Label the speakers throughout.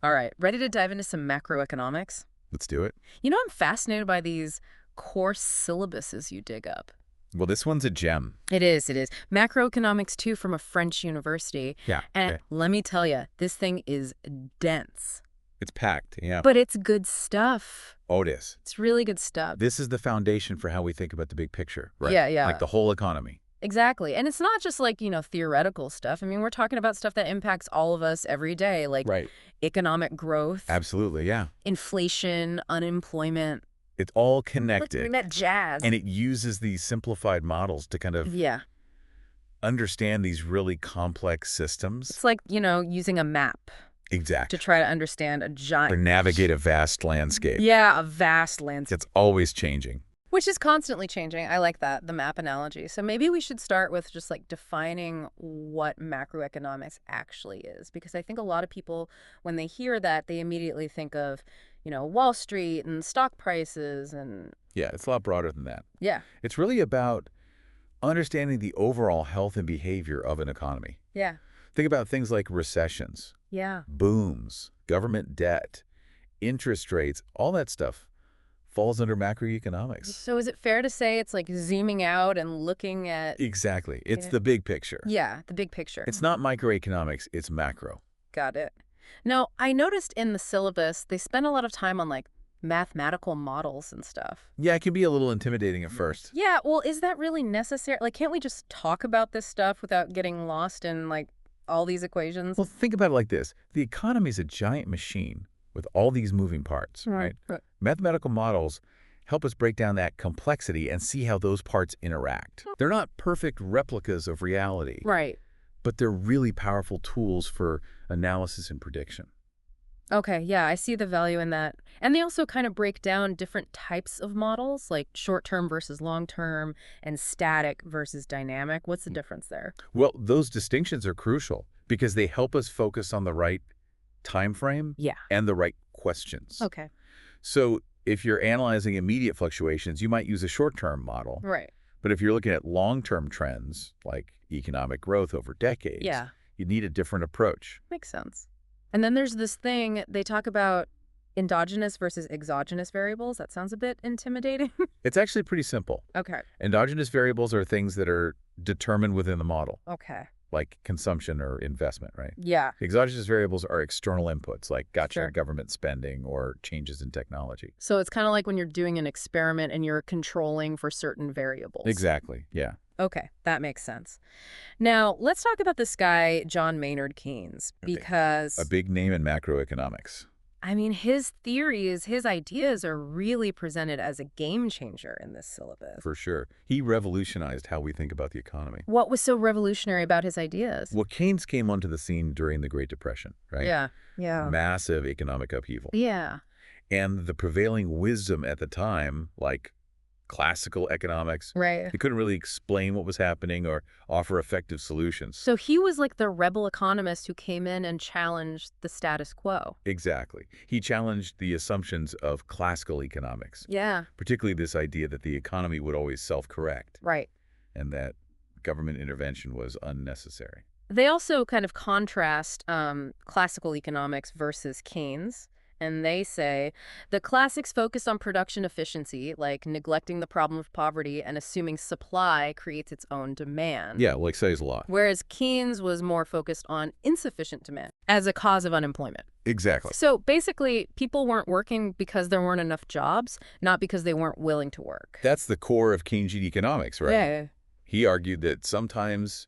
Speaker 1: All right, ready to dive into some macroeconomics?
Speaker 2: Let's do it.
Speaker 1: I'm fascinated by these course syllabuses you dig up.
Speaker 2: Well, this one's a gem.
Speaker 1: It is, it is. Macroeconomics 2 from a French university.
Speaker 2: Yeah.
Speaker 1: And
Speaker 2: Okay.
Speaker 1: let me tell you, this thing is dense.
Speaker 2: It's packed. Yeah.
Speaker 1: But it's good stuff.
Speaker 2: Oh, it is.
Speaker 1: It's really good stuff.
Speaker 2: This is the foundation for how we think about the big picture, right?
Speaker 1: Yeah, yeah.
Speaker 2: Like the whole economy.
Speaker 1: Exactly. And it's not just like, theoretical stuff. I mean, we're talking about stuff that impacts all of us every day, like
Speaker 2: Right.
Speaker 1: economic growth,
Speaker 2: Absolutely, yeah.
Speaker 1: inflation, unemployment.
Speaker 2: It's all
Speaker 1: Like,
Speaker 2: connected.
Speaker 1: that jazz.
Speaker 2: And it uses these simplified models to kind of
Speaker 1: Yeah.
Speaker 2: understand these really complex systems.
Speaker 1: It's like, using a map to
Speaker 2: Exactly.
Speaker 1: try to understand a
Speaker 2: Or
Speaker 1: giant...
Speaker 2: navigate a vast landscape.
Speaker 1: Yeah, a vast landscape.
Speaker 2: It's always changing.
Speaker 1: Which is constantly changing. I like that, the map analogy. So maybe we should start with just like defining what macroeconomics actually is. Because I think a lot of people, when they hear that, they immediately think of, Wall Street and stock prices and...
Speaker 2: Yeah, it's a lot broader than that.
Speaker 1: Yeah,
Speaker 2: It's really about understanding the overall health and behavior of an economy.
Speaker 1: yeah,
Speaker 2: Think about things like recessions,
Speaker 1: yeah.
Speaker 2: booms, government debt, interest rates, all that stuff falls under macroeconomics.
Speaker 1: So is it fair to say it's like zooming out and looking at...
Speaker 2: Exactly. It's
Speaker 1: Yeah.
Speaker 2: the big picture.
Speaker 1: Yeah, the big picture.
Speaker 2: It's not microeconomics, it's macro.
Speaker 1: Got it. Now, I noticed in the syllabus, they spend a lot of time on like mathematical models and stuff.
Speaker 2: Yeah, it can be a little intimidating at first.
Speaker 1: Yeah, well, is that really necessary? Like, can't we just talk about this stuff without getting lost in like all these equations?
Speaker 2: Well, think about it like this. The economy is a giant machine with all these moving parts, right? Mathematical models help us break down that complexity and see how those parts interact. They're not perfect replicas of reality,
Speaker 1: Right.
Speaker 2: but they're really powerful tools for analysis and prediction.
Speaker 1: Okay, yeah, I see the value in that. And they also kind of break down different types of models, like short-term versus long-term and static versus dynamic. What's the difference there?
Speaker 2: Well, those distinctions are crucial because they help us focus on the right time frame
Speaker 1: Yeah.
Speaker 2: and the right questions.
Speaker 1: Okay.
Speaker 2: So if you're analyzing immediate fluctuations, you might use a short-term model.
Speaker 1: Right.
Speaker 2: But if you're looking at long-term trends, like economic growth over decades,
Speaker 1: Yeah.
Speaker 2: you need a different approach.
Speaker 1: Makes sense. And then there's this thing, they talk about endogenous versus exogenous variables. That sounds a bit intimidating.
Speaker 2: It's actually pretty simple.
Speaker 1: Okay.
Speaker 2: Endogenous variables are things that are determined within the model,
Speaker 1: Okay.
Speaker 2: like consumption or investment, right?
Speaker 1: Yeah.
Speaker 2: Exogenous variables are external inputs, like
Speaker 1: Sure.
Speaker 2: government spending or changes in technology.
Speaker 1: So it's kind of like when you're doing an experiment and you're controlling for certain variables.
Speaker 2: Exactly, yeah.
Speaker 1: Okay, that makes sense. Now, let's talk about this guy, John Maynard Keynes,
Speaker 2: Okay.
Speaker 1: because,
Speaker 2: A big name in macroeconomics.
Speaker 1: I mean, his theories, his ideas are really presented as a game changer in this syllabus.
Speaker 2: For sure. He revolutionized how we think about the economy.
Speaker 1: What was so revolutionary about his ideas?
Speaker 2: Well, Keynes came onto the scene during the Great Depression, right?
Speaker 1: Yeah.
Speaker 2: Massive economic upheaval.
Speaker 1: Yeah.
Speaker 2: And the prevailing wisdom at the time, like classical economics,
Speaker 1: Right.
Speaker 2: they couldn't really explain what was happening or offer effective solutions.
Speaker 1: So he was like the rebel economist who came in and challenged the status quo.
Speaker 2: Exactly. He challenged the assumptions of classical economics,
Speaker 1: Yeah.
Speaker 2: particularly this idea that the economy would always self-correct
Speaker 1: Right.
Speaker 2: and that government intervention was unnecessary.
Speaker 1: They also kind of contrast classical economics versus Keynes. And they say the classics focus on production efficiency, like neglecting the problem of poverty and assuming supply creates its own demand.
Speaker 2: Yeah, like says a lot.
Speaker 1: Whereas Keynes was more focused on insufficient demand as a cause of unemployment.
Speaker 2: Exactly.
Speaker 1: So basically, people weren't working because there weren't enough jobs, not because they weren't willing to work.
Speaker 2: That's the core of Keynesian economics, right?
Speaker 1: Yeah.
Speaker 2: He argued that sometimes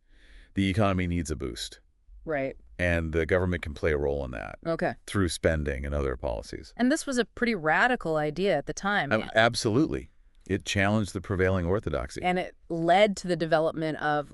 Speaker 2: the economy needs a boost,
Speaker 1: Right.
Speaker 2: and the government can play a role in that
Speaker 1: Okay.
Speaker 2: through spending and other policies.
Speaker 1: And this was a pretty radical idea at the time.
Speaker 2: Absolutely. It challenged the prevailing orthodoxy.
Speaker 1: And it led to the development of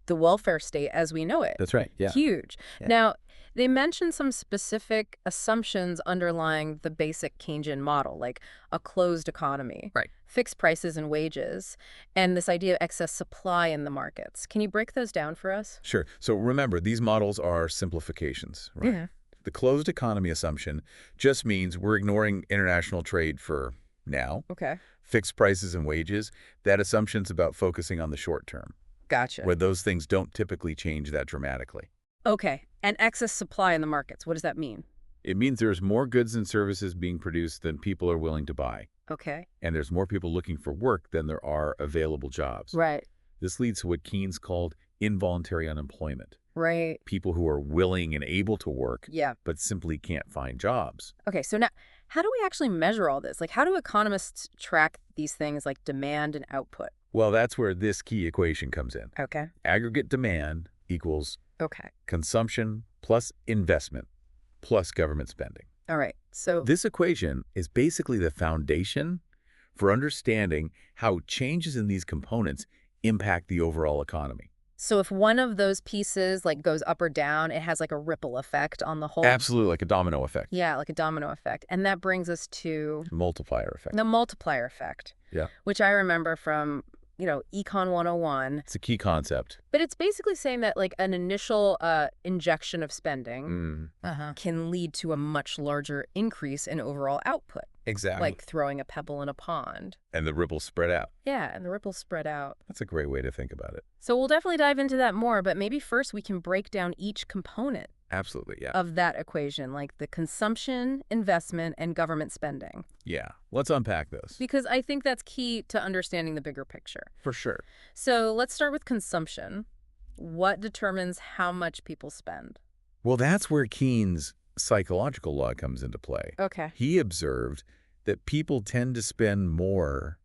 Speaker 1: the welfare state as we know it.
Speaker 2: That's right, yeah.
Speaker 1: Huge.
Speaker 2: Yeah.
Speaker 1: Now, they mentioned some specific assumptions underlying the basic Keynesian model, like a closed economy,
Speaker 2: Right.
Speaker 1: fixed prices and wages, and this idea of excess supply in the markets. Can you break those down for us?
Speaker 2: Sure. So remember, these models are simplifications, right?
Speaker 1: Yeah.
Speaker 2: The closed economy assumption just means we're ignoring international trade for now,
Speaker 1: Okay.
Speaker 2: fixed prices and wages. That assumption's about focusing on the short term,
Speaker 1: Gotcha.
Speaker 2: where those things don't typically change that dramatically.
Speaker 1: Okay. And excess supply in the markets. What does that mean?
Speaker 2: It means there's more goods and services being produced than people are willing to buy.
Speaker 1: Okay.
Speaker 2: And there's more people looking for work than there are available jobs.
Speaker 1: Right.
Speaker 2: This leads to what Keynes called involuntary unemployment.
Speaker 1: Right.
Speaker 2: People who are willing and able to work,
Speaker 1: Yeah.
Speaker 2: but simply can't find jobs.
Speaker 1: Okay, so now, how do we actually measure all this? Like, how do economists track these things like demand and output?
Speaker 2: Well, that's where this key equation comes in.
Speaker 1: Okay.
Speaker 2: Aggregate demand equals
Speaker 1: Okay.
Speaker 2: consumption plus investment plus government spending.
Speaker 1: All right. So
Speaker 2: This equation is basically the foundation for understanding how changes in these components impact the overall economy.
Speaker 1: if one of those pieces like goes up or down, it has like a ripple effect on the whole.
Speaker 2: Absolutely, like a domino effect.
Speaker 1: Yeah, like a domino effect. And that brings us to
Speaker 2: Multiplier effect.
Speaker 1: the multiplier effect.
Speaker 2: Yeah.
Speaker 1: Which I remember from, Econ 101.
Speaker 2: It's a key concept.
Speaker 1: But it's basically saying that like an initial injection of spending can lead to a much larger increase in overall output.
Speaker 2: Exactly.
Speaker 1: Like throwing a pebble in a pond.
Speaker 2: And the ripples spread out.
Speaker 1: Yeah, and the ripples spread out.
Speaker 2: That's a great way to think about it.
Speaker 1: So we'll definitely dive into that more, but maybe first we can break down each component
Speaker 2: Absolutely, yeah.
Speaker 1: of that equation, like the consumption, investment, and government spending.
Speaker 2: Yeah. Let's unpack those.
Speaker 1: Because I think that's key to understanding the bigger picture.
Speaker 2: For sure.
Speaker 1: So let's start with consumption. What determines how much people spend?
Speaker 2: Well, that's where Keynes' psychological law comes into play.
Speaker 1: Okay.
Speaker 2: He observed that people tend to spend more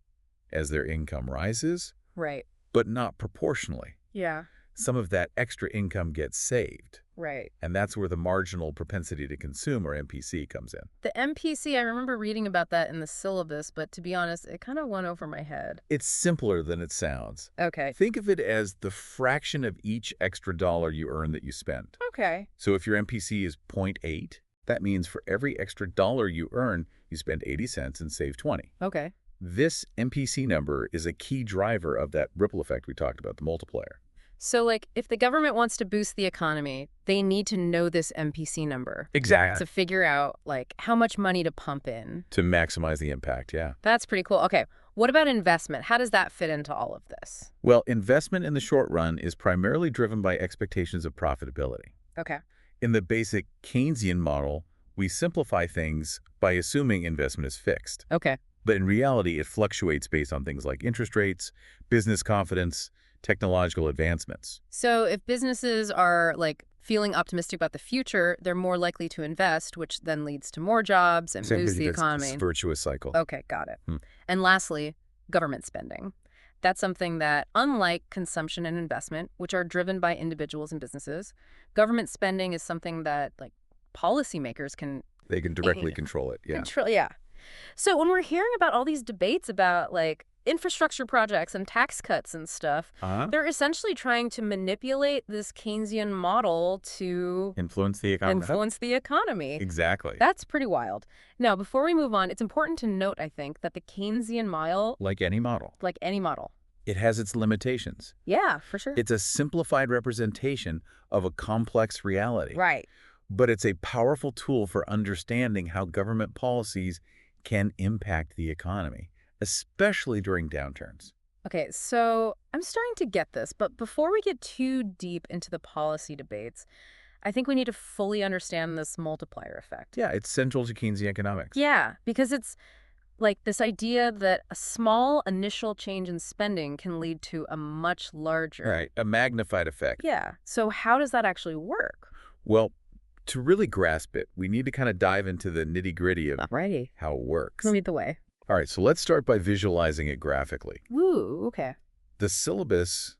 Speaker 2: as their income rises,
Speaker 1: Right.
Speaker 2: but not proportionally.
Speaker 1: Yeah.
Speaker 2: Some of that extra income gets saved.
Speaker 1: Right.
Speaker 2: And that's where the marginal propensity to consume, or MPC, comes in.
Speaker 1: The MPC, I remember reading about that in the syllabus, but to be honest, it kind of went over my head.
Speaker 2: It's simpler than it sounds.
Speaker 1: Okay.
Speaker 2: Think of it as the fraction of each extra dollar you earn that you spend.
Speaker 1: Okay.
Speaker 2: So if your MPC is 0.8, that means for every extra dollar you earn, you spend 80 cents and save 20.
Speaker 1: Okay.
Speaker 2: This MPC number is a key driver of that ripple effect we talked about, the multiplier.
Speaker 1: So, like, if the government wants to boost the economy, they need to know this MPC number.
Speaker 2: Exactly.
Speaker 1: To figure out, like, how much money to pump in.
Speaker 2: To maximize the impact, yeah.
Speaker 1: That's pretty cool. Okay, what about investment? How does that fit into all of this?
Speaker 2: Well, investment in the short run is primarily driven by expectations of profitability.
Speaker 1: Okay.
Speaker 2: In the basic Keynesian model, we simplify things by assuming investment is fixed.
Speaker 1: Okay.
Speaker 2: But in reality, it fluctuates based on things like interest rates, business confidence, technological advancements.
Speaker 1: So if businesses are, like, feeling optimistic about the future, they're more likely to invest, which then leads to more jobs and boosts the economy.
Speaker 2: It's a virtuous cycle.
Speaker 1: Okay, got it. And lastly, government spending. That's something that, unlike consumption and investment, which are driven by individuals and businesses, government spending is something that, like, policymakers can
Speaker 2: They can directly control it, yeah.
Speaker 1: control. Yeah. So when we're hearing about all these debates about, like, infrastructure projects and tax cuts and stuff, they're essentially trying to manipulate this Keynesian model to
Speaker 2: Influence the economy.
Speaker 1: influence the economy.
Speaker 2: Exactly.
Speaker 1: That's pretty wild. Now, before we move on, it's important to note, I think, that the Keynesian model,
Speaker 2: Like any model,
Speaker 1: like any model,
Speaker 2: it has its limitations.
Speaker 1: yeah, for sure.
Speaker 2: It's a simplified representation of a complex reality.
Speaker 1: Right.
Speaker 2: But it's a powerful tool for understanding how government policies can impact the economy, especially during downturns.
Speaker 1: Okay, so I'm starting to get this, but before we get too deep into the policy debates, I think we need to fully understand this multiplier effect.
Speaker 2: Yeah, it's central to Keynesian economics.
Speaker 1: Yeah, because it's like this idea that a small initial change in spending can lead to a much larger.
Speaker 2: Right, a magnified effect.
Speaker 1: Yeah. So how does that actually work?
Speaker 2: Well, to really grasp it, we need to kind of dive into the nitty-gritty of
Speaker 1: Alrighty.
Speaker 2: how it works.
Speaker 1: Lead the way.
Speaker 2: All right, so let's start by visualizing it graphically.
Speaker 1: Woo, okay.
Speaker 2: The syllabus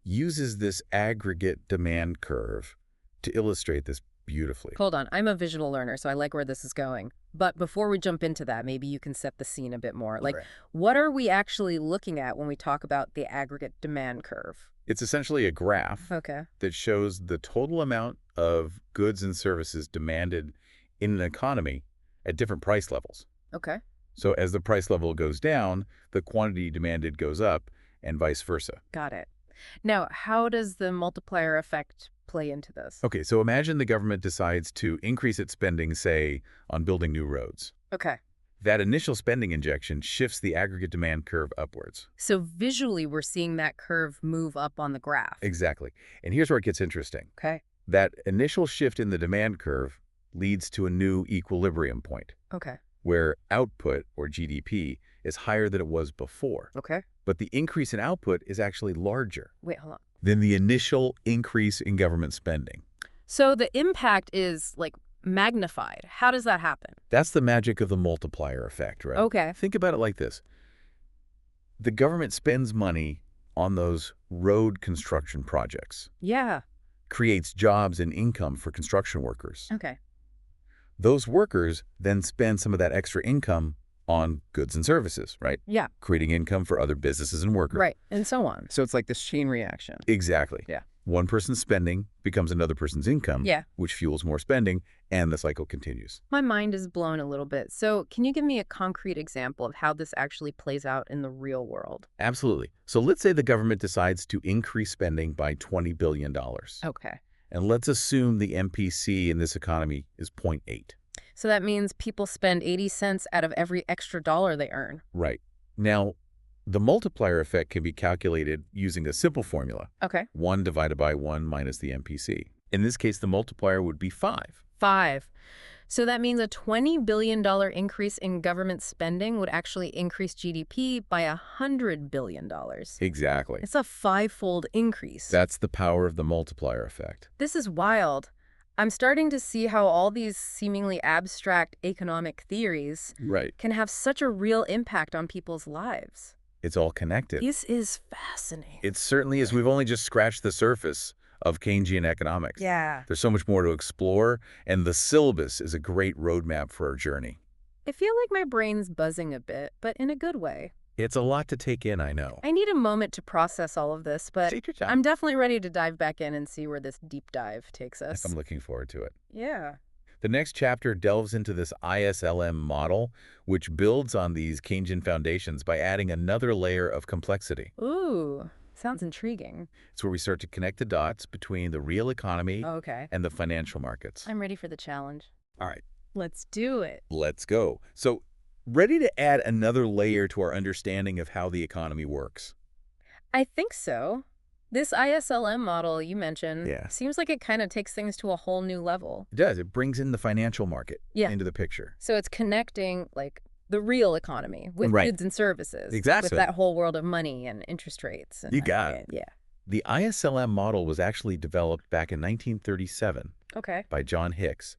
Speaker 2: uses this aggregate demand curve to illustrate this beautifully.
Speaker 1: Hold on. I'm a visual learner, so I like where this is going. But before we jump into that, maybe you can set the scene a bit more. Like,
Speaker 2: Right.
Speaker 1: what are we actually looking at when we talk about the aggregate demand curve?
Speaker 2: It's essentially a graph
Speaker 1: Okay.
Speaker 2: that shows the total amount of goods and services demanded in an economy at different price levels.
Speaker 1: Okay.
Speaker 2: So as the price level goes down, the quantity demanded goes up, and vice versa.
Speaker 1: Got it. Now, how does the multiplier effect play into this?
Speaker 2: Okay, so imagine the government decides to increase its spending, say, on building new roads.
Speaker 1: Okay.
Speaker 2: That initial spending injection shifts the aggregate demand curve upwards.
Speaker 1: So visually, we're seeing that curve move up on the graph.
Speaker 2: Exactly. And here's where it gets interesting.
Speaker 1: Okay.
Speaker 2: That initial shift in the demand curve leads to a new equilibrium point,
Speaker 1: Okay.
Speaker 2: where output, or GDP, is higher than it was before.
Speaker 1: Okay.
Speaker 2: But the increase in output is actually larger
Speaker 1: Wait, hold on.
Speaker 2: than the initial increase in government spending.
Speaker 1: So the impact is like magnified. How does that happen?
Speaker 2: That's the magic of the multiplier effect, right?
Speaker 1: Okay.
Speaker 2: Think about it like this. The government spends money on those road construction projects,
Speaker 1: Yeah.
Speaker 2: creates jobs and income for construction workers.
Speaker 1: Okay.
Speaker 2: Those workers then spend some of that extra income on goods and services, right?
Speaker 1: Yeah.
Speaker 2: Creating income for other businesses and workers.
Speaker 1: Right. And so on.
Speaker 3: So it's like this chain reaction.
Speaker 2: Exactly.
Speaker 3: Yeah.
Speaker 2: One person's spending becomes another person's income,
Speaker 1: Yeah.
Speaker 2: which fuels more spending, and the cycle continues.
Speaker 1: My mind is blown a little bit. So can you give me a concrete example of how this actually plays out in the real world?
Speaker 2: Absolutely. So let's say the government decides to increase spending by $20 billion.
Speaker 1: Okay.
Speaker 2: And let's assume the MPC in this economy is 0.8.
Speaker 1: So that means people spend 80 cents out of every extra dollar they earn.
Speaker 2: Right. Now, the multiplier effect can be calculated using a simple formula.
Speaker 1: Okay.
Speaker 2: 1 divided by 1 minus the MPC. In this case, the multiplier would be 5.
Speaker 1: 5. So that means a $20 billion increase in government spending would actually increase GDP by $100 billion.
Speaker 2: Exactly.
Speaker 1: It's a 5-fold increase.
Speaker 2: That's the power of the multiplier effect.
Speaker 1: This is wild. I'm starting to see how all these seemingly abstract economic theories
Speaker 2: Right.
Speaker 1: can have such a real impact on people's lives.
Speaker 2: It's all connected.
Speaker 1: This is fascinating.
Speaker 2: It certainly is. We've only just scratched the surface of Keynesian economics.
Speaker 1: Yeah.
Speaker 2: There's so much more to explore, and the syllabus is a great roadmap for our journey.
Speaker 1: I feel like my brain's buzzing a bit, but in a good way.
Speaker 2: It's a lot to take in, I know.
Speaker 1: I need a moment to process all of this, but
Speaker 2: Take your time.
Speaker 1: I'm definitely ready to dive back in and see where this deep dive takes us.
Speaker 2: I'm looking forward to it.
Speaker 1: Yeah.
Speaker 2: The next chapter delves into this ISLM model, which builds on these Keynesian foundations by adding another layer of complexity.
Speaker 1: Ooh, sounds intriguing.
Speaker 2: It's where we start to connect the dots between the real economy
Speaker 1: Okay.
Speaker 2: and the financial markets.
Speaker 1: I'm ready for the challenge.
Speaker 2: All right,
Speaker 1: Let's do it.
Speaker 2: let's go. So, ready to add another layer to our understanding of how the economy works?
Speaker 1: I think so. This ISLM model you mentioned
Speaker 2: Yeah.
Speaker 1: seems like it kind of takes things to a whole new level.
Speaker 2: It does. It brings in the financial market
Speaker 1: Yeah.
Speaker 2: into the picture.
Speaker 1: So it's connecting like the real economy with
Speaker 2: Right.
Speaker 1: goods and services.
Speaker 2: Exactly.
Speaker 1: With that whole world of money and interest rates. And
Speaker 2: You got it.
Speaker 1: Yeah.
Speaker 2: The ISLM model was actually developed back in 1937
Speaker 1: Okay.
Speaker 2: by John Hicks,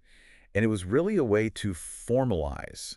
Speaker 2: and it was really a way to formalize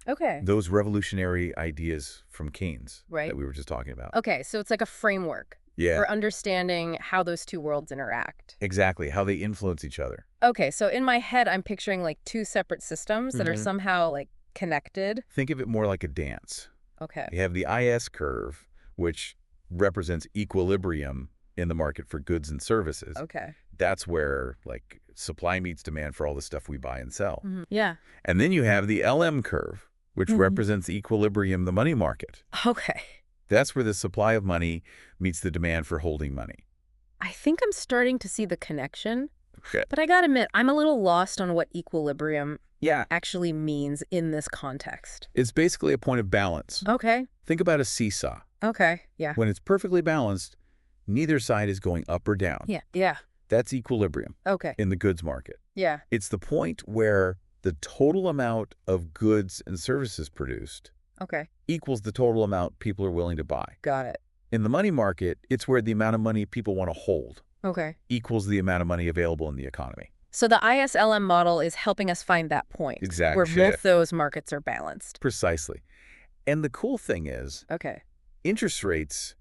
Speaker 1: Okay.
Speaker 2: those revolutionary ideas from Keynes
Speaker 1: Right.
Speaker 2: that we were just talking about.
Speaker 1: Okay, so it's like a framework
Speaker 2: Yeah,
Speaker 1: for understanding how those two worlds interact.
Speaker 2: exactly, how they influence each other.
Speaker 1: Okay, so in my head, I'm picturing like two separate systems that are
Speaker 2: Mhm.
Speaker 1: somehow like connected.
Speaker 2: Think of it more like a dance.
Speaker 1: Okay.
Speaker 2: You have the IS curve, which represents equilibrium in the market for goods and services.
Speaker 1: Okay.
Speaker 2: That's where, like, supply meets demand for all the stuff we buy and sell.
Speaker 1: Yeah.
Speaker 2: And then you have the LM curve, which
Speaker 1: Mhm.
Speaker 2: represents equilibrium in the money market.
Speaker 1: Okay.
Speaker 2: That's where the supply of money meets the demand for holding money.
Speaker 1: I think I'm starting to see the connection,
Speaker 2: Okay.
Speaker 1: but I gotta admit, I'm a little lost on what equilibrium
Speaker 2: Yeah.
Speaker 1: actually means in this context.
Speaker 2: It's basically a point of balance.
Speaker 1: Okay.
Speaker 2: Think about a seesaw.
Speaker 1: Okay. Yeah.
Speaker 2: When it's perfectly balanced, neither side is going up or down.
Speaker 1: Yeah. Yeah.
Speaker 2: That's equilibrium
Speaker 1: Okay.
Speaker 2: in the goods market.
Speaker 1: Yeah.
Speaker 2: It's the point where the total amount of goods and services produced
Speaker 1: Okay.
Speaker 2: equals the total amount people are willing to buy.
Speaker 1: Got it.
Speaker 2: In the money market, it's where the amount of money people want to hold
Speaker 1: Okay.
Speaker 2: equals the amount of money available in the economy.
Speaker 1: So the ISLM model is helping us find that point.
Speaker 2: Exactly.
Speaker 1: Where both those markets are balanced.
Speaker 2: Precisely. And the cool thing is,
Speaker 1: Okay.
Speaker 2: interest rates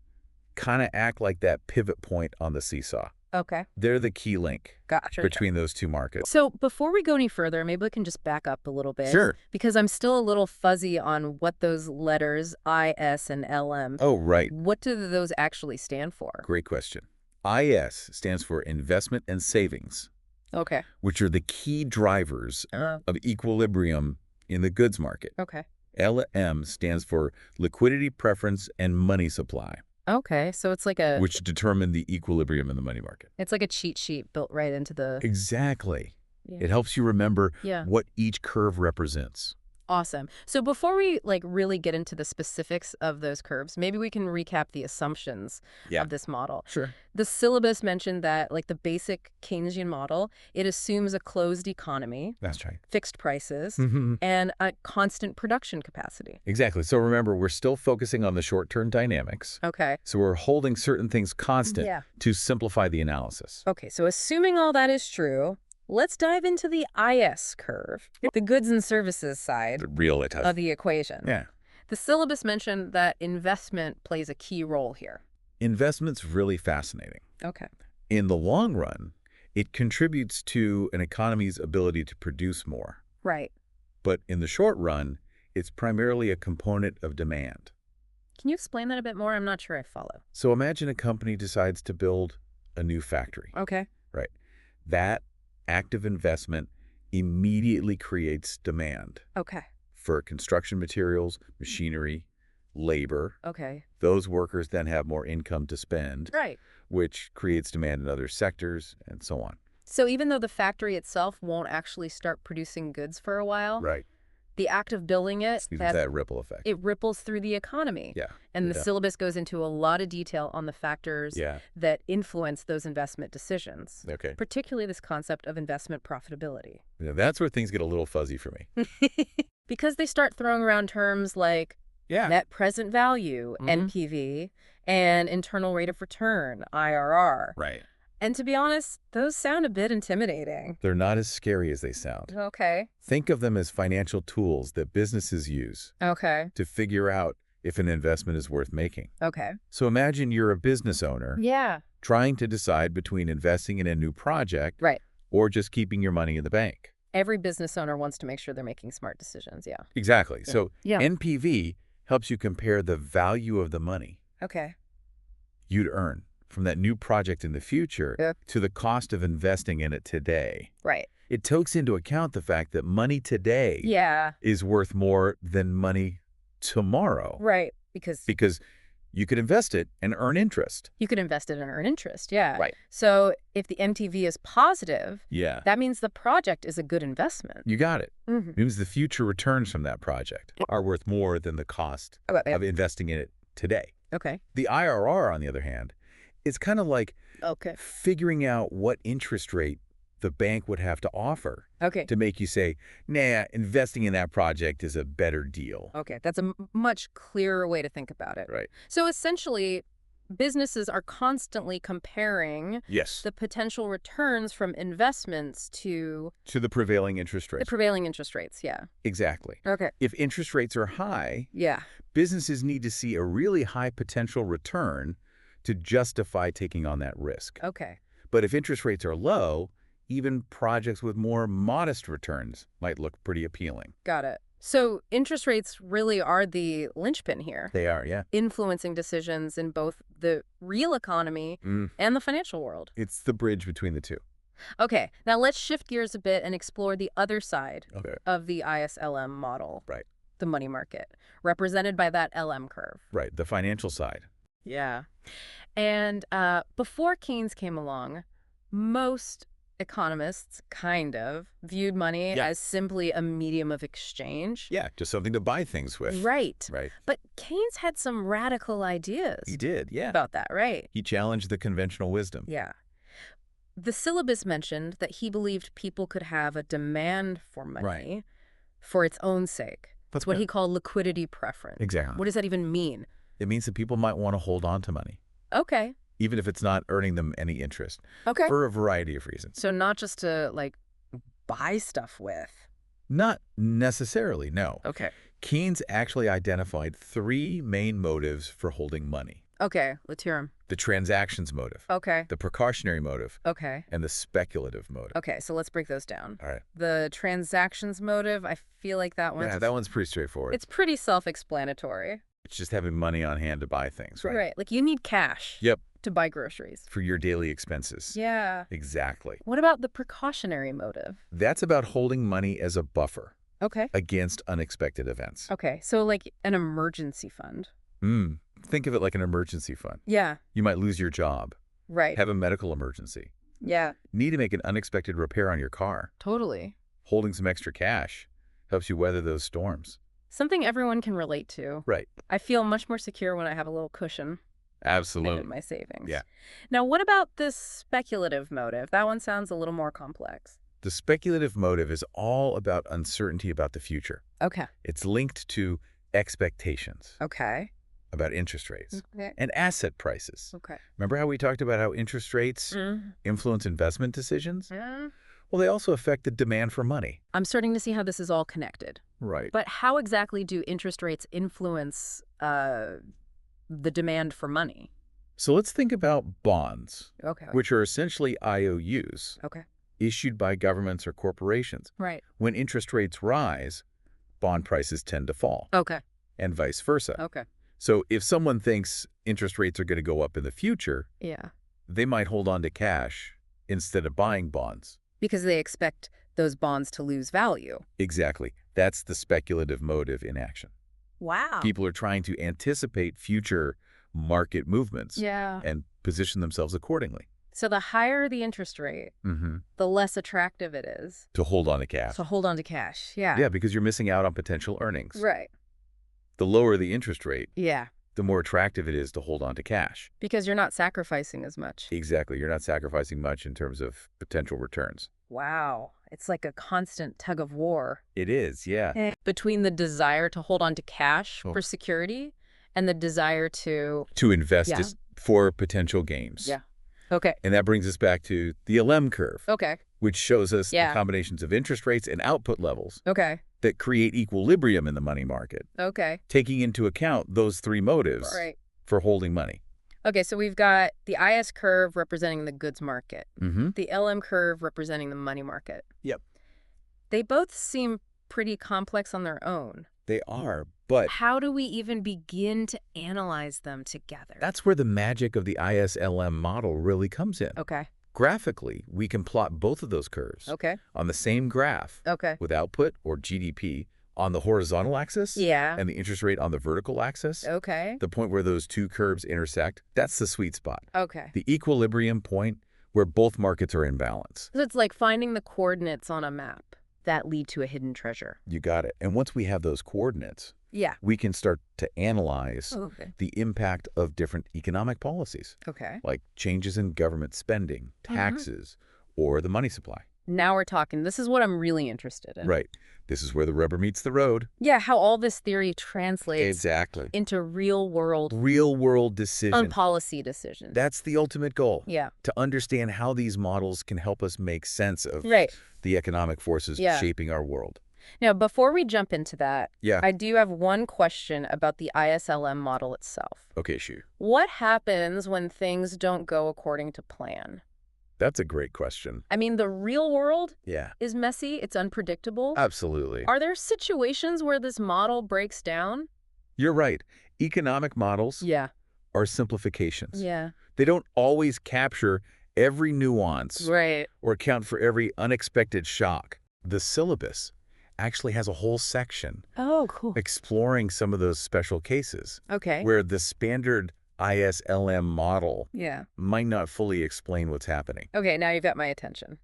Speaker 2: kind of act like that pivot point on the seesaw.
Speaker 1: Okay.
Speaker 2: They're the key link
Speaker 1: Gotcha.
Speaker 2: between those two markets.
Speaker 1: So before we go any further, maybe we can just back up a little bit.
Speaker 2: Sure.
Speaker 1: Because I'm still a little fuzzy on what those letters, IS and LM,
Speaker 2: Oh, right.
Speaker 1: what do those actually stand for?
Speaker 2: Great question. IS stands for investment and savings,
Speaker 1: Okay.
Speaker 2: which are the key drivers of equilibrium in the goods market.
Speaker 1: Okay.
Speaker 2: LM stands for liquidity preference and money supply,
Speaker 1: Okay. So it's like a
Speaker 2: which determine the equilibrium in the money market.
Speaker 1: it's like a cheat sheet built right into the
Speaker 2: Exactly.
Speaker 1: Yeah.
Speaker 2: It helps you remember
Speaker 1: Yeah.
Speaker 2: what each curve represents.
Speaker 1: Awesome. So before we really get into the specifics of those curves, maybe we can recap the assumptions
Speaker 2: Yeah.
Speaker 1: of this model.
Speaker 2: Sure.
Speaker 1: The syllabus mentioned that the basic Keynesian model, it assumes a closed economy,
Speaker 2: That's right.
Speaker 1: fixed prices,
Speaker 2: Hmm.
Speaker 1: and a constant production capacity.
Speaker 2: Exactly. So remember, we're still focusing on the short-term dynamics.
Speaker 1: Okay.
Speaker 2: So we're holding certain things constant
Speaker 1: Yeah.
Speaker 2: to simplify the analysis.
Speaker 1: Okay, so assuming all that is true, let's dive into the IS curve, the goods and services side
Speaker 2: The real it has.
Speaker 1: of the equation.
Speaker 2: Yeah.
Speaker 1: The syllabus mentioned that investment plays a key role here.
Speaker 2: Investment's really fascinating.
Speaker 1: Okay.
Speaker 2: In the long run, it contributes to an economy's ability to produce more.
Speaker 1: Right.
Speaker 2: But in the short run, it's primarily a component of demand.
Speaker 1: Can you explain that a bit more? I'm not sure I follow.
Speaker 2: So imagine a company decides to build a new factory.
Speaker 1: Okay.
Speaker 2: Right. That active investment immediately creates demand
Speaker 1: Okay.
Speaker 2: for construction materials, machinery, labor.
Speaker 1: Okay.
Speaker 2: Those workers then have more income to spend,
Speaker 1: Right.
Speaker 2: which creates demand in other sectors, and so on.
Speaker 1: So even though the factory itself won't actually start producing goods for a while,
Speaker 2: Right.
Speaker 1: the act of building it,
Speaker 2: That ripple effect.
Speaker 1: it ripples through the economy.
Speaker 2: Yeah.
Speaker 1: And the
Speaker 2: Yeah.
Speaker 1: syllabus goes into a lot of detail on the factors
Speaker 2: Yeah.
Speaker 1: that influence those investment decisions,
Speaker 2: Okay.
Speaker 1: particularly this concept of investment profitability.
Speaker 2: Yeah, that's where things get a little fuzzy for me.
Speaker 1: Because they start throwing around terms like
Speaker 2: Yeah.
Speaker 1: net present value,
Speaker 2: Mhm.
Speaker 1: NPV, and internal rate of return, IRR.
Speaker 2: Right.
Speaker 1: And to be honest, those sound a bit intimidating.
Speaker 2: They're not as scary as they sound.
Speaker 1: Okay.
Speaker 2: Think of them as financial tools that businesses use
Speaker 1: Okay.
Speaker 2: to figure out if an investment is worth making.
Speaker 1: Okay.
Speaker 2: So imagine you're a business owner
Speaker 1: Yeah.
Speaker 2: trying to decide between investing in a new project
Speaker 1: Right.
Speaker 2: or just keeping your money in the bank.
Speaker 1: Every business owner wants to make sure they're making smart decisions. Yeah.
Speaker 2: Exactly. So
Speaker 1: Yeah.
Speaker 2: NPV helps you compare the value of the money
Speaker 1: Okay.
Speaker 2: you'd earn from that new project in the future
Speaker 1: Yep.
Speaker 2: to the cost of investing in it today.
Speaker 1: Right.
Speaker 2: It takes into account the fact that money today
Speaker 1: Yeah.
Speaker 2: is worth more than money tomorrow.
Speaker 1: Right. Because
Speaker 2: you could invest it and earn interest.
Speaker 1: you could invest it and earn interest. Yeah.
Speaker 2: Right.
Speaker 1: So if the NPV is positive,
Speaker 2: Yeah.
Speaker 1: that means the project is a good investment.
Speaker 2: You got it.
Speaker 1: Mm-hmm.
Speaker 2: It means the future returns from that project are worth more than the cost of investing in it today.
Speaker 1: Okay.
Speaker 2: The IRR, on the other hand, is kind of like
Speaker 1: Okay.
Speaker 2: figuring out what interest rate the bank would have to offer
Speaker 1: Okay.
Speaker 2: to make you say, nah, investing in that project is a better deal.
Speaker 1: Okay. That's a much clearer way to think about it.
Speaker 2: Right.
Speaker 1: So essentially, businesses are constantly comparing
Speaker 2: Yes.
Speaker 1: the potential returns from investments to
Speaker 2: To the prevailing interest
Speaker 1: the
Speaker 2: rate.
Speaker 1: prevailing interest rates. Yeah.
Speaker 2: Exactly.
Speaker 1: Okay.
Speaker 2: If interest rates are high,
Speaker 1: Yeah.
Speaker 2: businesses need to see a really high potential return to justify taking on that risk.
Speaker 1: Okay.
Speaker 2: But if interest rates are low, even projects with more modest returns might look pretty appealing.
Speaker 1: Got it. So interest rates really are the linchpin here,
Speaker 2: They are, yeah.
Speaker 1: influencing decisions in both the real economy and the financial world.
Speaker 2: It's the bridge between the two.
Speaker 1: Okay, now let's shift gears a bit and explore the other side
Speaker 2: Okay.
Speaker 1: of the ISLM model.
Speaker 2: Right.
Speaker 1: The money market, represented by that LM curve.
Speaker 2: Right, the financial side.
Speaker 1: Yeah. And before Keynes came along, most economists kind of viewed money
Speaker 2: Yeah.
Speaker 1: as simply a medium of exchange.
Speaker 2: Yeah, just something to buy things with.
Speaker 1: Right.
Speaker 2: Right.
Speaker 1: But Keynes had some radical ideas
Speaker 2: He did, yeah.
Speaker 1: about that, right?
Speaker 2: He challenged the conventional wisdom.
Speaker 1: Yeah. The syllabus mentioned that he believed people could have a demand for money
Speaker 2: Right.
Speaker 1: for its own sake.
Speaker 2: That's
Speaker 1: what
Speaker 2: good.
Speaker 1: he called liquidity preference.
Speaker 2: Exactly.
Speaker 1: What does that even mean?
Speaker 2: It means that people might want to hold on to money,
Speaker 1: Okay.
Speaker 2: even if it's not earning them any interest,
Speaker 1: Okay.
Speaker 2: for a variety of reasons.
Speaker 1: So not just to, buy stuff with.
Speaker 2: Not necessarily, no.
Speaker 1: Okay.
Speaker 2: Keynes actually identified three main motives for holding money.
Speaker 1: Okay, let's hear him.
Speaker 2: The transactions motive,
Speaker 1: Okay.
Speaker 2: the precautionary motive,
Speaker 1: Okay.
Speaker 2: and the speculative motive.
Speaker 1: Okay, so let's break those down.
Speaker 2: All right.
Speaker 1: The transactions motive, I feel like that one's...
Speaker 2: Yeah, that one's pretty straightforward.
Speaker 1: It's pretty self-explanatory.
Speaker 2: It's just having money on hand to buy things, right?
Speaker 1: Right. Like you need cash
Speaker 2: Yep,
Speaker 1: to buy groceries.
Speaker 2: for your daily expenses.
Speaker 1: Yeah.
Speaker 2: Exactly.
Speaker 1: What about the precautionary motive?
Speaker 2: That's about holding money as a buffer
Speaker 1: Okay.
Speaker 2: against unexpected events.
Speaker 1: Okay, so like an emergency fund.
Speaker 2: Think of it like an emergency fund.
Speaker 1: Yeah.
Speaker 2: You might lose your job,
Speaker 1: Right.
Speaker 2: have a medical emergency,
Speaker 1: Yeah.
Speaker 2: need to make an unexpected repair on your car.
Speaker 1: Totally.
Speaker 2: Holding some extra cash Helps you weather those storms.
Speaker 1: Something everyone can relate to.
Speaker 2: Right.
Speaker 1: I feel much more secure when I have a little cushion
Speaker 2: Absolutely.
Speaker 1: in my savings.
Speaker 2: Yeah.
Speaker 1: Now, what about this speculative motive? That one sounds a little more complex.
Speaker 2: The speculative motive is all about uncertainty about the future.
Speaker 1: Okay.
Speaker 2: It's linked to expectations
Speaker 1: Okay.
Speaker 2: about interest rates
Speaker 1: Okay.
Speaker 2: and asset prices.
Speaker 1: Okay.
Speaker 2: Remember how we talked about how interest rates influence investment decisions?
Speaker 1: Yeah.
Speaker 2: Well, they also affect the demand for money.
Speaker 1: I'm starting to see how this is all connected.
Speaker 2: Right.
Speaker 1: But how exactly do interest rates influence the demand for money?
Speaker 2: So let's think about bonds,
Speaker 1: Okay.
Speaker 2: which are essentially IOUs
Speaker 1: Okay.
Speaker 2: issued by governments or corporations.
Speaker 1: Right.
Speaker 2: When interest rates rise, bond prices tend to fall,
Speaker 1: Okay.
Speaker 2: and vice versa.
Speaker 1: Okay.
Speaker 2: So if someone thinks interest rates are going to go up in the future,
Speaker 1: Yeah.
Speaker 2: they might hold on to cash instead of buying bonds.
Speaker 1: Because they expect those bonds to lose value.
Speaker 2: Exactly. That's the speculative motive in action.
Speaker 1: Wow.
Speaker 2: People are trying to anticipate future market movements and position themselves accordingly.
Speaker 1: So the higher the interest rate, the less attractive it is
Speaker 2: To hold on to cash.
Speaker 1: to hold on to cash. Yeah.
Speaker 2: Yeah, because you're missing out on potential earnings.
Speaker 1: Right.
Speaker 2: The lower the interest rate,
Speaker 1: Yeah.
Speaker 2: the more attractive it is to hold on to cash.
Speaker 1: Because you're not sacrificing as much.
Speaker 2: Exactly. You're not sacrificing much in terms of potential returns.
Speaker 1: Wow. It's like a constant tug of war
Speaker 2: It is, yeah.
Speaker 1: between the desire to hold on to cash
Speaker 2: Oh.
Speaker 1: for security and the desire to...
Speaker 2: To invest
Speaker 1: Yeah.
Speaker 2: for potential gains.
Speaker 1: Yeah. Okay.
Speaker 2: And that brings us back to the LM curve,
Speaker 1: Okay.
Speaker 2: which shows us
Speaker 1: Yeah.
Speaker 2: the combinations of interest rates and output levels
Speaker 1: Okay.
Speaker 2: that create equilibrium in the money market,
Speaker 1: Okay.
Speaker 2: taking into account those three motives
Speaker 1: Right.
Speaker 2: for holding money.
Speaker 1: Okay, so we've got the IS curve representing the goods market, the LM curve representing the money market.
Speaker 2: Yep.
Speaker 1: They both seem pretty complex on their own.
Speaker 2: They are, but
Speaker 1: How do we even begin to analyze them together?
Speaker 2: that's where the magic of the ISLM model really comes in.
Speaker 1: Okay.
Speaker 2: Graphically, we can plot both of those curves
Speaker 1: Okay.
Speaker 2: on the same graph
Speaker 1: Okay.
Speaker 2: with output, or GDP, on the horizontal axis
Speaker 1: Yeah.
Speaker 2: and the interest rate on the vertical axis.
Speaker 1: Okay.
Speaker 2: The point where those two curves intersect, that's the sweet spot.
Speaker 1: Okay.
Speaker 2: The equilibrium point where both markets are in balance.
Speaker 1: So it's like finding the coordinates on a map that lead to a hidden treasure.
Speaker 2: You got it. And once we have those coordinates,
Speaker 1: Yeah.
Speaker 2: we can start to analyze
Speaker 1: Okay.
Speaker 2: the impact of different economic policies,
Speaker 1: Okay.
Speaker 2: like changes in government spending, taxes, or the money supply.
Speaker 1: Now we're talking. This is what I'm really interested in.
Speaker 2: Right. This is where the rubber meets the road.
Speaker 1: Yeah, how all this theory translates
Speaker 2: Exactly.
Speaker 1: into real-world
Speaker 2: Real-world decision.
Speaker 1: policy decisions.
Speaker 2: That's the ultimate goal.
Speaker 1: Yeah.
Speaker 2: To understand how these models can help us make sense of
Speaker 1: Right.
Speaker 2: the economic forces
Speaker 1: Yeah.
Speaker 2: shaping our world.
Speaker 1: Now, before we jump into that,
Speaker 2: Yeah.
Speaker 1: I do have one question about the ISLM model itself.
Speaker 2: Okay, Shu.
Speaker 1: What happens when things don't go according to plan?
Speaker 2: That's a great question.
Speaker 1: I mean, the real world
Speaker 2: Yeah.
Speaker 1: is messy. It's unpredictable.
Speaker 2: Absolutely.
Speaker 1: Are there situations where this model breaks down?
Speaker 2: You're right. Economic models
Speaker 1: Yeah.
Speaker 2: are simplifications.
Speaker 1: Yeah.
Speaker 2: They don't always capture every nuance
Speaker 1: Right.
Speaker 2: or account for every unexpected shock. The syllabus actually has a whole section
Speaker 1: Oh, cool.
Speaker 2: exploring some of those special cases
Speaker 1: Okay.
Speaker 2: where the standard ISLM model
Speaker 1: Yeah.
Speaker 2: might not fully explain what's happening.
Speaker 1: Okay, now you've got my attention.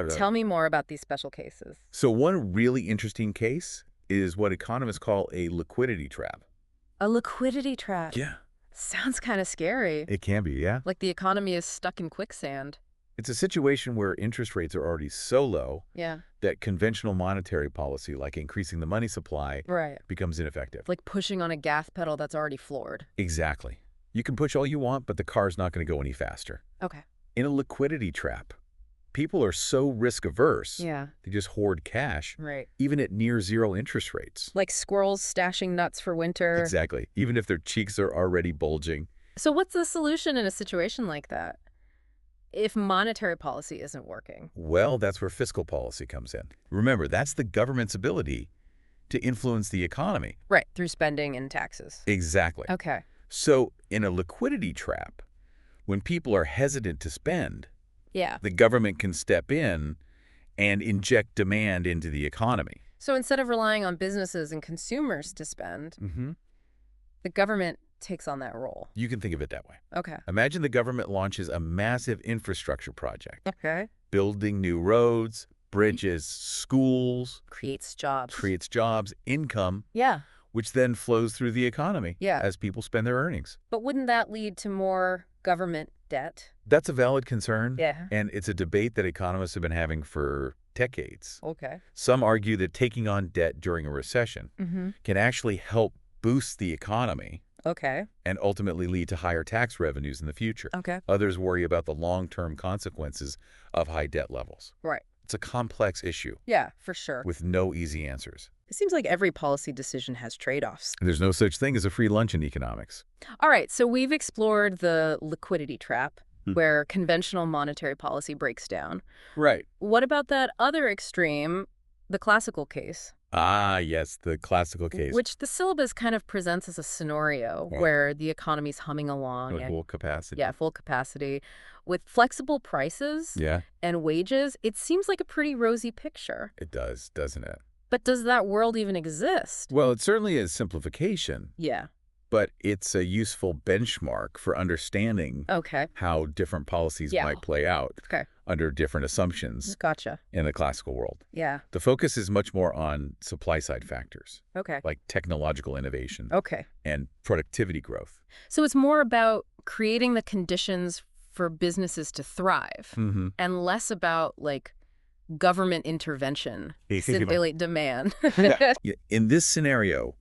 Speaker 1: Tell me more about these special cases.
Speaker 2: So one really interesting case is what economists call a liquidity trap.
Speaker 1: A liquidity trap.
Speaker 2: Yeah.
Speaker 1: Sounds kind of scary.
Speaker 2: It can be, yeah.
Speaker 1: Like the economy is stuck in quicksand.
Speaker 2: It's a situation where interest rates are already so low
Speaker 1: Yeah.
Speaker 2: that conventional monetary policy, like increasing the money supply,
Speaker 1: Right.
Speaker 2: becomes ineffective.
Speaker 1: Like pushing on a gas pedal that's already floored.
Speaker 2: Exactly. You can push all you want, but the car's not going to go any faster.
Speaker 1: Okay.
Speaker 2: In a liquidity trap, people are so risk-averse,
Speaker 1: Yeah.
Speaker 2: they just hoard cash,
Speaker 1: Right.
Speaker 2: even at near-zero interest rates.
Speaker 1: Like squirrels stashing nuts for winter.
Speaker 2: Exactly. Even if their cheeks are already bulging.
Speaker 1: So what's the solution in a situation like that? If monetary policy isn't working?
Speaker 2: Well, that's where fiscal policy comes in. Remember, that's the government's ability to influence the economy.
Speaker 1: Right, through spending and taxes.
Speaker 2: Exactly.
Speaker 1: Okay.
Speaker 2: So in a liquidity trap, when people are hesitant to spend,
Speaker 1: Yeah.
Speaker 2: the government can step in and inject demand into the economy.
Speaker 1: So instead of relying on businesses and consumers to spend, the government takes on that role.
Speaker 2: You can think of it that way.
Speaker 1: Okay.
Speaker 2: Imagine the government launches a massive infrastructure project,
Speaker 1: Okay.
Speaker 2: building new roads, bridges, schools,
Speaker 1: Creates jobs.
Speaker 2: creates jobs, income,
Speaker 1: Yeah.
Speaker 2: which then flows through the economy
Speaker 1: Yeah.
Speaker 2: as people spend their earnings.
Speaker 1: But wouldn't that lead to more government debt?
Speaker 2: That's a valid concern,
Speaker 1: Yeah.
Speaker 2: and it's a debate that economists have been having for decades.
Speaker 1: Okay.
Speaker 2: Some argue that taking on debt during a recession can actually help boost the economy
Speaker 1: Okay.
Speaker 2: and ultimately lead to higher tax revenues in the future.
Speaker 1: Okay.
Speaker 2: Others worry about the long-term consequences of high debt levels.
Speaker 1: Right.
Speaker 2: It's a complex issue
Speaker 1: Yeah, for sure.
Speaker 2: with no easy answers.
Speaker 1: It seems like every policy decision has trade-offs.
Speaker 2: There's no such thing as a free lunch in economics.
Speaker 1: All right, so we've explored the liquidity trap, where conventional monetary policy breaks down.
Speaker 2: Right.
Speaker 1: What about that other extreme, the classical case?
Speaker 2: Ah, yes, the classical case.
Speaker 1: Which the syllabus kind of presents as a scenario where the economy's humming along
Speaker 2: With
Speaker 1: at
Speaker 2: full capacity.
Speaker 1: yeah, full capacity. With flexible prices
Speaker 2: Yeah,
Speaker 1: and wages, it seems like a pretty rosy picture.
Speaker 2: it does, doesn't it?
Speaker 1: But does that world even exist?
Speaker 2: Well, it certainly is simplification,
Speaker 1: Yeah.
Speaker 2: but it's a useful benchmark for understanding
Speaker 1: Okay.
Speaker 2: how different policies
Speaker 1: Yeah.
Speaker 2: might play out
Speaker 1: Okay.
Speaker 2: under different assumptions
Speaker 1: Gotcha.
Speaker 2: in the classical world.
Speaker 1: Yeah.
Speaker 2: The focus is much more on supply-side factors,
Speaker 1: Okay.
Speaker 2: like technological innovation
Speaker 1: Okay.
Speaker 2: and productivity growth.
Speaker 1: So it's more about creating the conditions for businesses to thrive and less about, like, government intervention, stimulate demand.
Speaker 2: Yeah. In this scenario,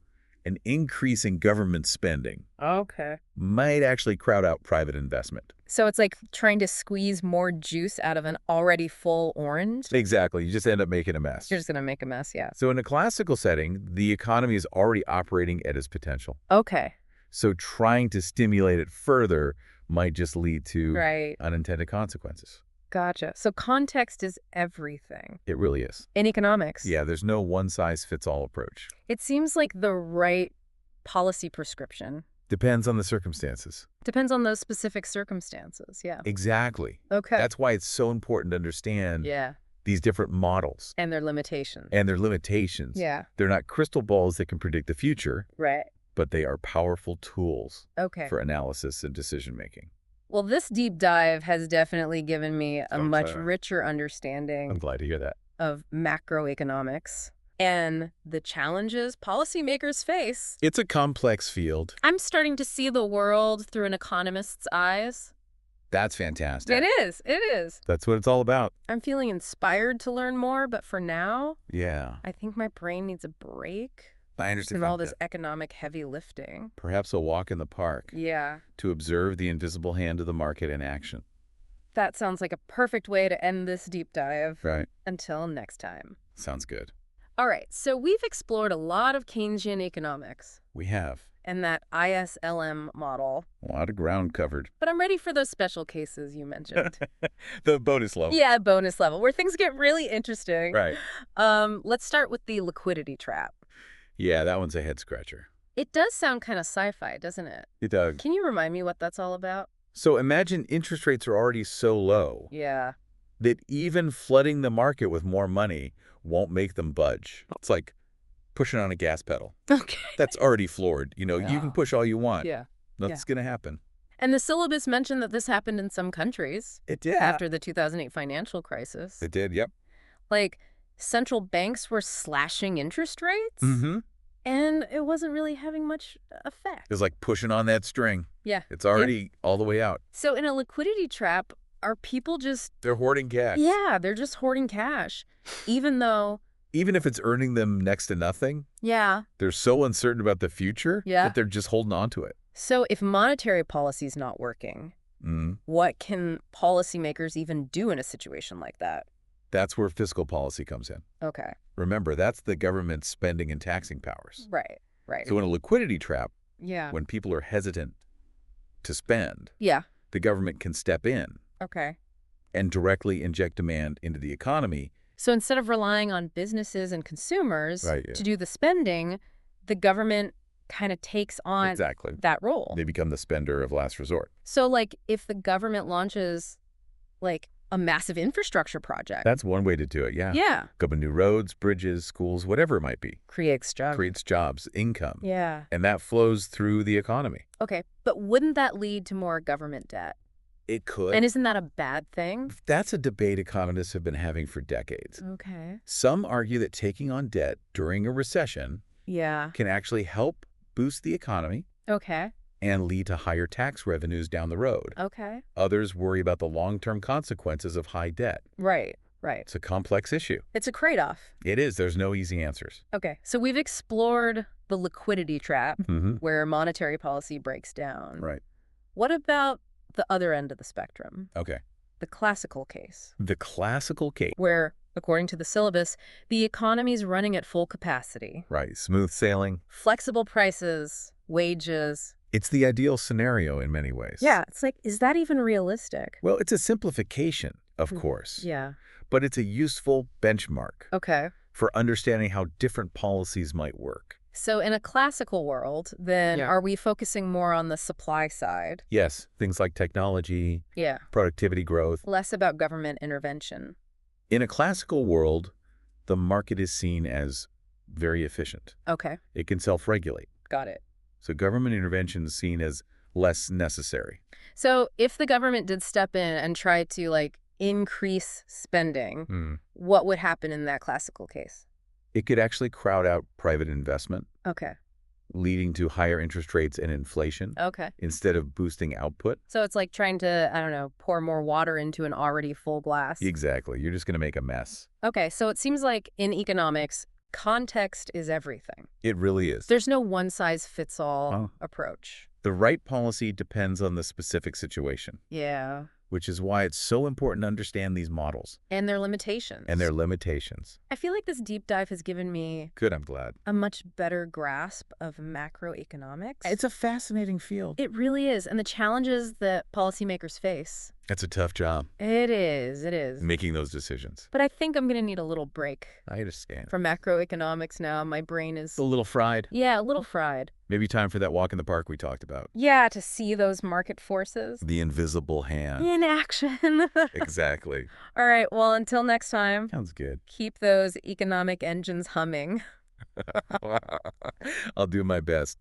Speaker 2: an increase in government spending
Speaker 1: Okay.
Speaker 2: might actually crowd out private investment.
Speaker 1: So it's like trying to squeeze more juice out of an already full orange?
Speaker 2: Exactly. You just end up making a mess.
Speaker 1: You're just going to make a mess, yeah.
Speaker 2: So in a classical setting, the economy is already operating at its potential.
Speaker 1: Okay.
Speaker 2: So trying to stimulate it further might just lead to
Speaker 1: Right.
Speaker 2: unintended consequences.
Speaker 1: Gotcha. So context is everything.
Speaker 2: It really is.
Speaker 1: In economics.
Speaker 2: Yeah, there's no one-size-fits-all approach.
Speaker 1: It seems like the right policy prescription
Speaker 2: Depends on the circumstances.
Speaker 1: depends on those specific circumstances, yeah.
Speaker 2: Exactly.
Speaker 1: Okay.
Speaker 2: That's why it's so important to understand
Speaker 1: Yeah.
Speaker 2: these different models
Speaker 1: And their limitations.
Speaker 2: and their limitations.
Speaker 1: Yeah.
Speaker 2: They're not crystal balls that can predict the future,
Speaker 1: Right.
Speaker 2: but they are powerful tools
Speaker 1: Okay.
Speaker 2: for analysis and decision-making.
Speaker 1: Well, this deep dive has definitely given me a much
Speaker 2: Okay.
Speaker 1: richer
Speaker 2: I'm
Speaker 1: understanding
Speaker 2: glad to hear that.
Speaker 1: of macroeconomics and the challenges policymakers face.
Speaker 2: It's a complex field.
Speaker 1: I'm starting to see the world through an economist's eyes.
Speaker 2: That's fantastic.
Speaker 1: It is. It is.
Speaker 2: That's what it's all about.
Speaker 1: I'm feeling inspired to learn more, but for now,
Speaker 2: Yeah,
Speaker 1: I think my brain needs a break
Speaker 2: I understand
Speaker 1: from all this
Speaker 2: that.
Speaker 1: economic heavy lifting.
Speaker 2: Perhaps a walk in the park
Speaker 1: Yeah.
Speaker 2: to observe the invisible hand of the market in action.
Speaker 1: That sounds like a perfect way to end this deep dive.
Speaker 2: Right.
Speaker 1: Until next time.
Speaker 2: Sounds good.
Speaker 1: All right, so we've explored a lot of Keynesian economics
Speaker 2: We have
Speaker 1: and that ISLM model,
Speaker 2: a lot of ground covered.
Speaker 1: but I'm ready for those special cases you mentioned.
Speaker 2: The bonus level.
Speaker 1: Yeah, bonus level, where things get really interesting.
Speaker 2: Right.
Speaker 1: Let's start with the liquidity trap.
Speaker 2: Yeah, that one's a head scratcher.
Speaker 1: It does sound kind of sci-fi, doesn't it?
Speaker 2: It does.
Speaker 1: Can you remind me what that's all about?
Speaker 2: So imagine interest rates are already so low
Speaker 1: Yeah.
Speaker 2: that even flooding the market with more money won't make them budge. It's like pushing on a gas pedal.
Speaker 1: Okay.
Speaker 2: That's already floored. You know, you can push all you want.
Speaker 1: Yeah.
Speaker 2: Nothing's going to happen.
Speaker 1: And the syllabus mentioned that this happened in some countries
Speaker 2: It did.
Speaker 1: after the 2008 financial crisis.
Speaker 2: It did, yep.
Speaker 1: Like, central banks were slashing interest rates?
Speaker 2: Mm-hmm.
Speaker 1: And it wasn't really having much effect.
Speaker 2: It was like pushing on that string.
Speaker 1: Yeah.
Speaker 2: It's already all the way out.
Speaker 1: So in a liquidity trap, are people just,
Speaker 2: They're hoarding cash.
Speaker 1: yeah, they're just hoarding cash, even though,
Speaker 2: Even if it's earning them next to nothing,
Speaker 1: yeah.
Speaker 2: they're so uncertain about the future
Speaker 1: Yeah.
Speaker 2: that they're just holding on to it.
Speaker 1: So if monetary policy is not working, what can policymakers even do in a situation like that?
Speaker 2: That's where fiscal policy comes in.
Speaker 1: Okay.
Speaker 2: Remember, that's the government's spending and taxing powers.
Speaker 1: Right. Right.
Speaker 2: So in a liquidity trap,
Speaker 1: Yeah.
Speaker 2: when people are hesitant to spend,
Speaker 1: Yeah.
Speaker 2: the government can step in
Speaker 1: Okay.
Speaker 2: and directly inject demand into the economy.
Speaker 1: So instead of relying on businesses and consumers
Speaker 2: Right, yeah.
Speaker 1: to do the spending, the government kind of takes on
Speaker 2: Exactly.
Speaker 1: that role.
Speaker 2: They become the spender of last resort.
Speaker 1: So, like, if the government launches, like, a massive infrastructure project.
Speaker 2: That's one way to do it, yeah.
Speaker 1: Yeah.
Speaker 2: Couple new roads, bridges, schools, whatever it might be.
Speaker 1: Creates jobs.
Speaker 2: Creates jobs, income.
Speaker 1: Yeah.
Speaker 2: And that flows through the economy.
Speaker 1: Okay. But wouldn't that lead to more government debt?
Speaker 2: It could.
Speaker 1: And isn't that a bad thing?
Speaker 2: That's a debate economists have been having for decades.
Speaker 1: Okay.
Speaker 2: Some argue that taking on debt during a recession
Speaker 1: Yeah.
Speaker 2: can actually help boost the economy
Speaker 1: Okay.
Speaker 2: and lead to higher tax revenues down the road.
Speaker 1: Okay.
Speaker 2: Others worry about the long-term consequences of high debt.
Speaker 1: Right. Right.
Speaker 2: It's a complex issue.
Speaker 1: It's a trade-off.
Speaker 2: It is. There's no easy answers.
Speaker 1: Okay. So we've explored the liquidity trap
Speaker 2: Mm-hmm.
Speaker 1: where monetary policy breaks down.
Speaker 2: Right.
Speaker 1: What about the other end of the spectrum?
Speaker 2: Okay.
Speaker 1: The classical case,
Speaker 2: The classical case.
Speaker 1: where, according to the syllabus, the economy's running at full capacity.
Speaker 2: Right. Smooth sailing.
Speaker 1: Flexible prices, wages.
Speaker 2: It's the ideal scenario in many ways.
Speaker 1: Yeah, it's like, is that even realistic?
Speaker 2: Well, it's a simplification, of course.
Speaker 1: Yeah.
Speaker 2: But it's a useful benchmark
Speaker 1: Okay.
Speaker 2: for understanding how different policies might work.
Speaker 1: So in a classical world, then
Speaker 2: Yeah.
Speaker 1: are we focusing more on the supply side?
Speaker 2: Yes, things like technology,
Speaker 1: Yeah.
Speaker 2: productivity growth.
Speaker 1: Less about government intervention.
Speaker 2: In a classical world, the market is seen as very efficient.
Speaker 1: Okay.
Speaker 2: It can self-regulate.
Speaker 1: Got it.
Speaker 2: So government intervention is seen as less necessary.
Speaker 1: So if the government did step in and try to increase spending, what would happen in that classical case?
Speaker 2: It could actually crowd out private investment,
Speaker 1: Okay.
Speaker 2: leading to higher interest rates and inflation
Speaker 1: Okay.
Speaker 2: instead of boosting output.
Speaker 1: So it's like trying to, I don't know, pour more water into an already full glass.
Speaker 2: Exactly. You're just going to make a mess.
Speaker 1: Okay, so it seems like in economics, context is everything.
Speaker 2: It really is.
Speaker 1: There's no one-size-fits-all
Speaker 2: Oh.
Speaker 1: approach.
Speaker 2: The right policy depends on the specific situation,
Speaker 1: Yeah.
Speaker 2: which is why it's so important to understand these models
Speaker 1: And their limitations.
Speaker 2: and their limitations.
Speaker 1: I feel like this deep dive has given me
Speaker 2: Good, I'm glad.
Speaker 1: a much better grasp of macroeconomics.
Speaker 2: It's a fascinating field.
Speaker 1: It really is. And the challenges that policymakers face.
Speaker 2: It's a tough job,
Speaker 1: It is. It is.
Speaker 2: making those decisions.
Speaker 1: But I think I'm going to need a little break
Speaker 2: I understand.
Speaker 1: from macroeconomics now. My brain is,
Speaker 2: A little fried.
Speaker 1: yeah, a little fried.
Speaker 2: Maybe time for that walk in the park we talked about.
Speaker 1: Yeah, to see those market forces
Speaker 2: The invisible hand.
Speaker 1: in action.
Speaker 2: Exactly.
Speaker 1: All right. Well, until next time,
Speaker 2: Sounds good.
Speaker 1: keep those economic engines humming.
Speaker 2: I'll do my best.